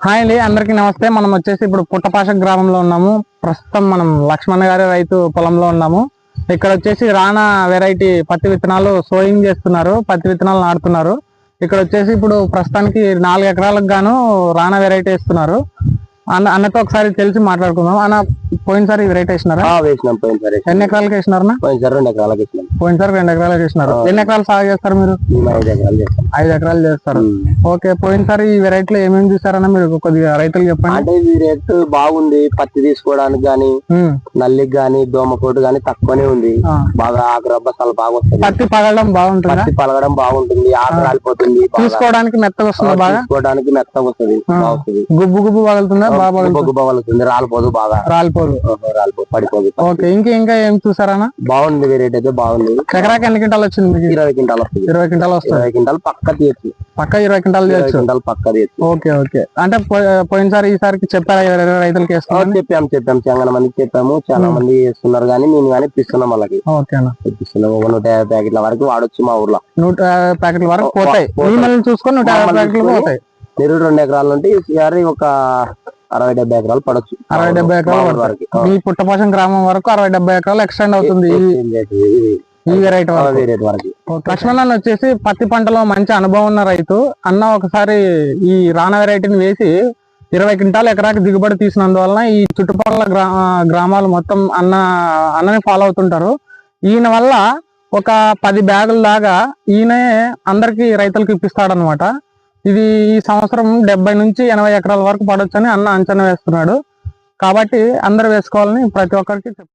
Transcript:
Hi అండి, అందరికీ నమస్తే. మనం వచ్చేసి ఇప్పుడు పుట్టపాష గ్రామంలో ఉన్నాము. ప్రస్తుతం మనం లక్ష్మణ్ గారి రైతు పొలంలో ఉన్నాము. ఇక్కడ వచ్చేసి రాణా వెరైటీ పత్తి విత్తనాలు సోయింగ్ చేస్తున్నారు, పత్తి విత్తనాలు నాటుతున్నారు. ఇక్కడ వచ్చేసి ఇప్పుడు ప్రస్తుతానికి 4 ఎకరాలకు గాను రాణా వెరైటీ వేస్తున్నారు. అన్నతో ఒకసారి తెలిసి మాట్లాడుకుందాం. అన్న, పోయినసారి వెరైటీ వేసినారా? వేసినాం. పోయినసారి ఎన్ని ఎకరాలకు వేసినారు? పోయినసారి 2 ఎకరాలకు వేసినాం. పోయినసారి 2 ఎకరాలకు వేసినారు. ఎన్ని ఎకరాలు సాగు చేస్తారు మీరు? 5 ఎకరాలు చేస్తాం. 5 ఎకరాలు చేస్తారు. ఓకే, పోయినసారి ఈ వెరైటీలో ఏమేమి చూసారన్నా మీరు కొద్దిగా రైతులు చెప్పండి. అంటే ఈ రేట్ బాగుంది. పత్తి తీసుకోవడానికి గానీ, నల్లికి గానీ, దోమకోటు గానీ తక్కువనే ఉంది. బాగా ఆకు రబ్బ చాలా బాగా వస్తుంది. పత్తి పగలడం బాగుంటుంది. పత్తి పలగడం బాగుంటుంది. ఆకు రాలిపోతుంది. తీసుకోవడానికి మెత్తగా వస్తుంది. బాగా తీసుకోవడానికి మెత్తగా వస్తుంది. బాగుంటుంది. గుబ్బు గుబ్బు పగులుతుందా? గుబ్బు పగులుతుంది. రాలిపోదు. బాగా రాలిపోదు. పడిపోదు. ఓకే, ఇంకా ఏం చూసారన్నా? బాగుంది. వెరైటీ అయితే బాగుంది. ఎకరాకి ఎన్ని క్వింటాలు వచ్చింది మీకు? 20 క్వింటాలు వస్తుంది. 20 క్వింటాలు వస్తుంది. 20 క్వింటాలు పక్క తీయచ్చు. పక్క 20 క్వింటాలు చేయొచ్చు. పక్క తీయచ్చు. ఓకే. అంటే పోయినసారి ఈసారికి చెప్పారా రైతులకి? చెప్పాము. చాలా మందికి చెప్పాము. చాలా మంది చేస్తున్నారు కానీ మేము కానీ ఇప్పిస్తున్నాం వాళ్ళకి. ఇప్పిస్తున్నాం. 150 ప్యాకెట్ల వరకు వాడొచ్చు మా ఊర్లో. 150 ప్యాకెట్ల వరకు పోతాయి. చూసుకొని 150 ప్యాకెట్లు పోతాయి. మీరు 2 ఎకరాల నుండి ఒక 60-70 ఎకరాలు పడవచ్చు. 60-70 ఎకరాలు వరకు మీ పుట్టపాషం గ్రామం వరకు 60-70 ఎకరాలు ఎక్స్టెండ్ అవుతుంది ఈ వెరైటీ వరకు. లక్ష్మణ్ అన్న వచ్చేసి పత్తి పంటలో మంచి అనుభవం ఉన్న రైతు. అన్న ఒకసారి ఈ రాణా వెరైటీని వేసి 20 క్వింటాలు ఎకరాకి దిగుబడి తీసినందువలన ఈ చుట్టుపక్కల గ్రామాలు మొత్తం అన్నని ఫాలో అవుతుంటారు. ఈయన వల్ల ఒక 10 బ్యాగుల దాకా ఈయనే అందరికి రైతులకు ఇప్పిస్తాడనమాట. ఇది ఈ సంవత్సరం 70 నుంచి 80 ఎకరాల వరకు పడొచ్చని అన్న అంచనా వేస్తున్నాడు. కాబట్టి అందరూ వేసుకోవాలని ప్రతి ఒక్కరికి చెప్తారు.